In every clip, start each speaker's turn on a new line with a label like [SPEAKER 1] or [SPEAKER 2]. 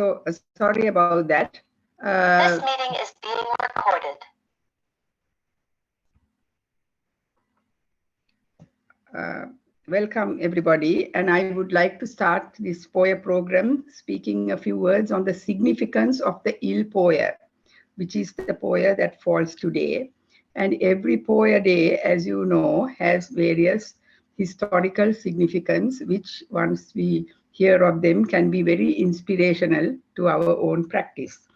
[SPEAKER 1] So sorry about that.
[SPEAKER 2] This meeting is being recorded.
[SPEAKER 1] Welcome everybody, and I would like to start this Poya program speaking a few words on the significance of the Il Poya, which is the Poya that falls today. And every Poya day, as you know, has various historical significance, which once we hear of them can be very inspirational to our own practice.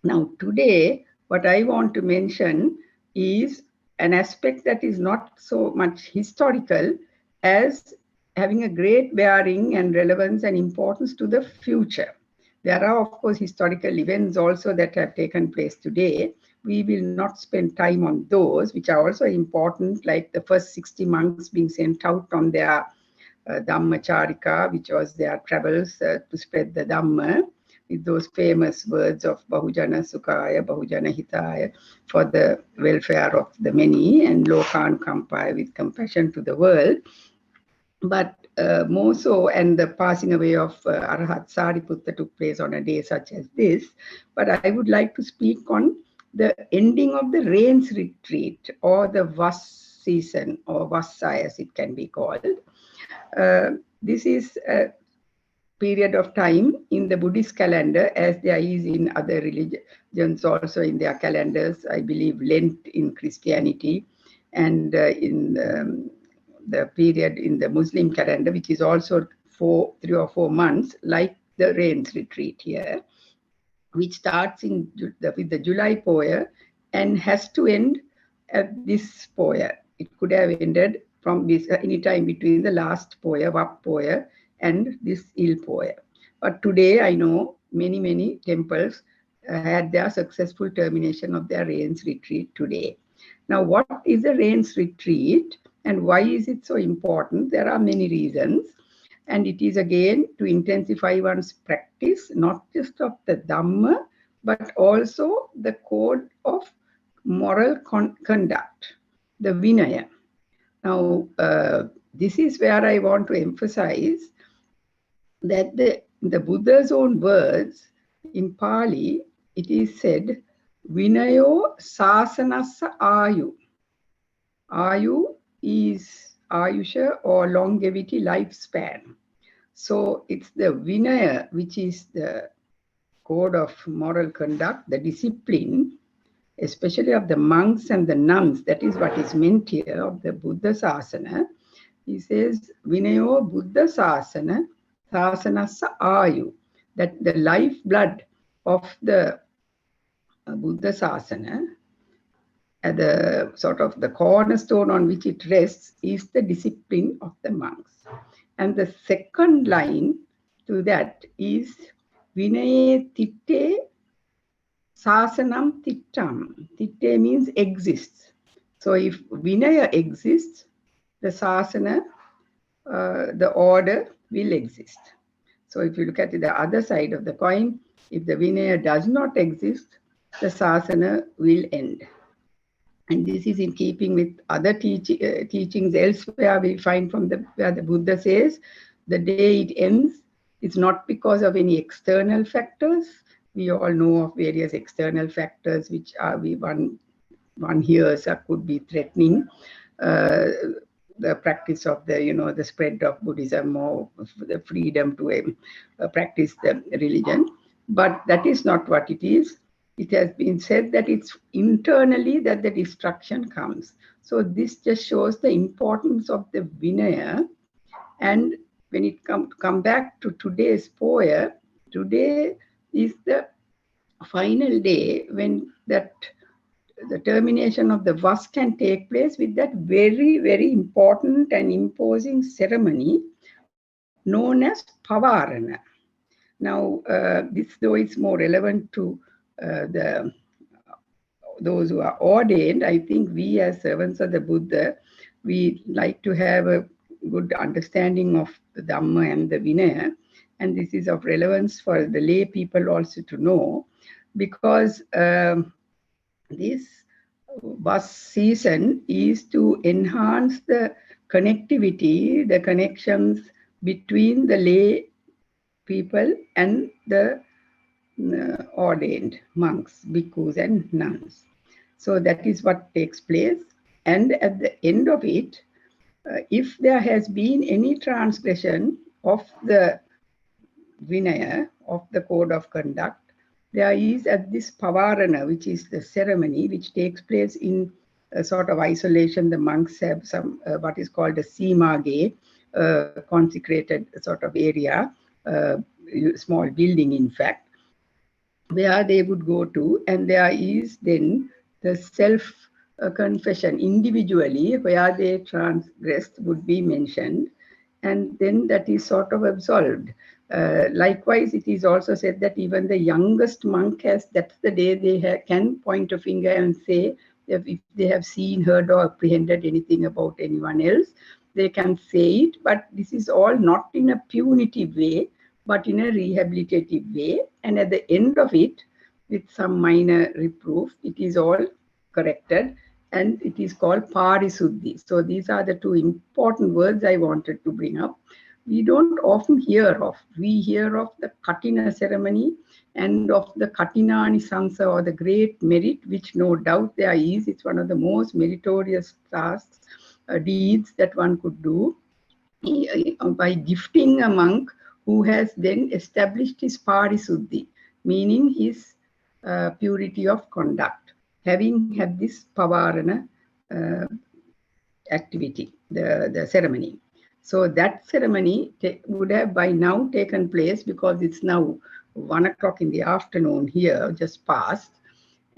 [SPEAKER 1] Now, today, what I want to mention is an aspect that is not so much historical as having a great bearing and relevance and importance to the future. There are, of course, historical events also that have taken place today. We will not spend time on those, which are also important, like the first 60 monks being sent out on their Dhammacharika, which was their travels to spread the Dhamma, with those famous words of Bahujana Sukhaya, Bahujana Hitaya, for the welfare of the many, and Lokanukampaya, with compassion to the world. But more so, and the passing away of Arahat Sariputta took place on a day such as this. But I would like to speak on the ending of the rains retreat, or the Vas season, or Vassai as it can be called. This is a period of time in the Buddhist calendar, as there is in other religions also in their calendars. I believe Lent in Christianity, and in the period in the Muslim calendar, which is also 3 or 4 months, like the rains retreat here, which starts with the July Poya and has to end at this Poya. It could have ended from this any time between the last Poya, Vap Poya, and this Il Poya. But today I know many temples had their successful termination of their rains retreat today. Now, what is a rains retreat and why is it so important? There are many reasons. And it is again to intensify one's practice, not just of the Dhamma, but also the code of moral conduct, the Vinaya. Now, this is where I want to emphasize that the Buddha's own words in Pali, it is said, Vinayo sasanasa ayu. Ayu is Ayusha, or longevity, lifespan. So it's the Vinaya, which is the code of moral conduct, the discipline, especially of the monks and the nuns. That is what is meant here of the Buddha Sasana. He says, Vinayo Buddha Sasana, Sasanasa Ayu, that the lifeblood of the Buddha Sasana, the sort of the cornerstone on which it rests, is the discipline of the monks. And the second line to that is Vinaye Titte Sasanam Tittam. Titte means exists. So if Vinaya exists, the Sasana, the order will exist. So if you look at the other side of the coin, if the Vinaya does not exist, the Sasana will end. And this is in keeping with other teachings elsewhere. We find from where the Buddha says, the day it ends, it's not because of any external factors. We all know of various external factors which are one hears could be threatening the practice of the spread of Buddhism, or the freedom to practice the religion. But that is not what it is. It has been said that it's internally that the destruction comes. So this just shows the importance of the Vinaya. And when it come back to today's Poya, today is the final day when the termination of the Vas can take place, with that very important and imposing ceremony known as Pavarana. Now, this though is more relevant to those who are ordained, I think we as servants of the Buddha, we like to have a good understanding of the Dhamma and the Vinaya. And this is of relevance for the lay people also to know, because this bus season is to enhance the connectivity, the connections between the lay people and the ordained monks, bhikkhus and nuns. So that is what takes place. And at the end of it, if there has been any transgression of the Vinaya, of the code of conduct, there is at this Pavarana, which is the ceremony which takes place in a sort of isolation. The monks have some what is called a Simage, consecrated sort of area, small building in fact, where they would go to, and there is then the self confession individually where they transgressed would be mentioned, and then that is sort of absolved. Likewise, it is also said that even the youngest monk has, that's the day they can point a finger and say if they have seen, heard or apprehended anything about anyone else, they can say it, but this is all not in a punitive way, but in a rehabilitative way. And at the end of it, with some minor reproof, it is all corrected, and it is called parisuddhi. So these are the two important words I wanted to bring up. We don't often hear of. We hear of the Katina ceremony and of the Katinani Sansa, or the great merit, which no doubt there is. It's one of the most meritorious tasks, deeds that one could do by gifting a monk who has then established his parisuddhi, meaning his purity of conduct, having had this pavarana activity, the ceremony. So that ceremony would have by now taken place, because it's now 1 o'clock in the afternoon here, just past,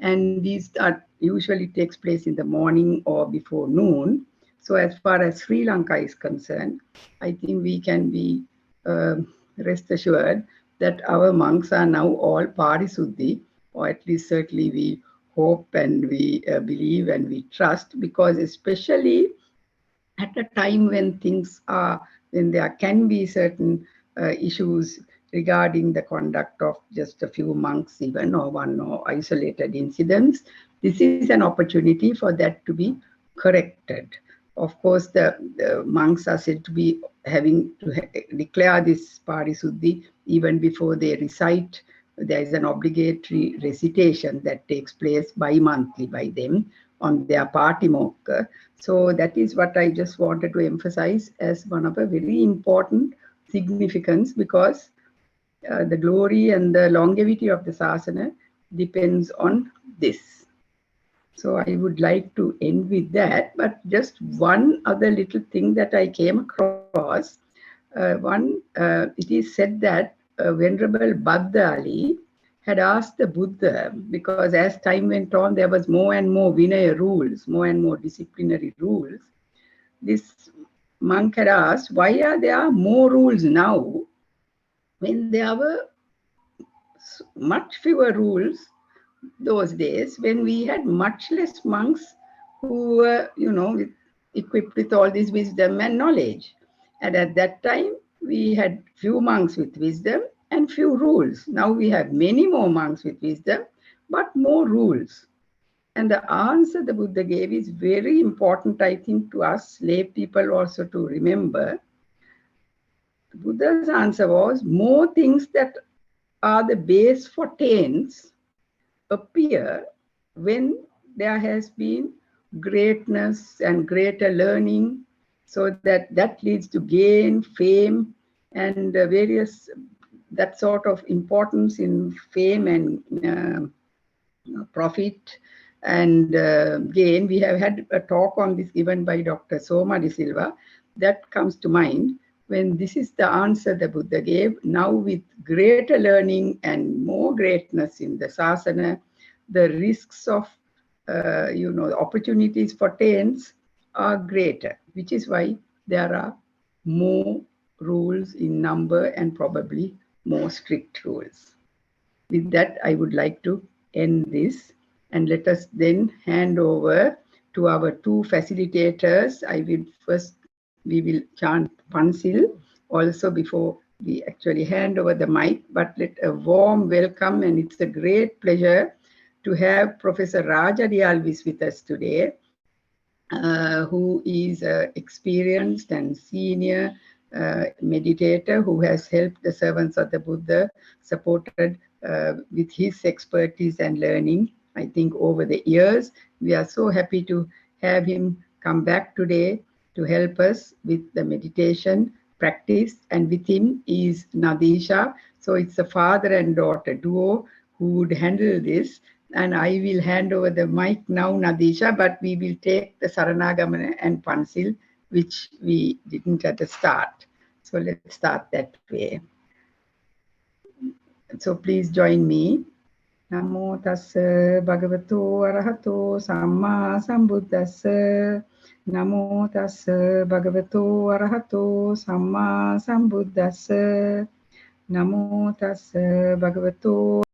[SPEAKER 1] and these usually takes place in the morning or before noon. So as far as Sri Lanka is concerned, I think we can be rest assured that our monks are now all parisuddhi, or at least certainly we hope and we believe and we trust, because especially at a time when things are, when there can be certain issues regarding the conduct of just a few monks even, or one or isolated incidents, this is an opportunity for that to be corrected. Of course, the monks are said to be having to declare this parisuddhi even before they recite. There is an obligatory recitation that takes place bi-monthly by them on their patimokkha. So that is what I just wanted to emphasize as one of a very important significance, because the glory and the longevity of the sasana depends on this. So I would like to end with that, but just one other little thing that I came across. It is said that Venerable Bhadda Ali had asked the Buddha, because as time went on, there was more and more Vinaya rules, more and more disciplinary rules. This monk had asked, why are there more rules now when there were much fewer rules those days, when we had much less monks who were, equipped with all this wisdom and knowledge. And at that time, we had few monks with wisdom and few rules. Now we have many more monks with wisdom, but more rules. And the answer the Buddha gave is very important, I think, to us lay people also to remember. The Buddha's answer was, more things that are the base for taints appear when there has been greatness and greater learning, so that leads to gain, fame, and various, that sort of importance in fame and profit and gain. We have had a talk on this given by Dr. Soma De Silva. That comes to mind when this is the answer the Buddha gave. Now with greater learning and more greatness in the sasana, the risks of opportunities for taints are greater, which is why there are more rules in number and probably more strict rules. With that, I would like to end this, and let us then hand over to our two facilitators. We will chant Pansil also before we actually hand over the mic, but let a warm welcome, and it's a great pleasure to have Professor Raja Dialvis with us today, who is an experienced and senior meditator who has helped the servants of the Buddha, supported with his expertise and learning. I think over the years, we are so happy to have him come back today to help us with the meditation practice. And with him is Nadisha. So it's a father and daughter duo who would handle this. And I will hand over the mic now, Nadisha, but we will take the Saranagamana and Pansil, which we didn't at the start. So let's start that way. So please join me. Namo tassa bhagavato arahato samma sambuddhassa. Namo tassa bhagavato arahato samma sambuddhassa. Namo tassa bhagavato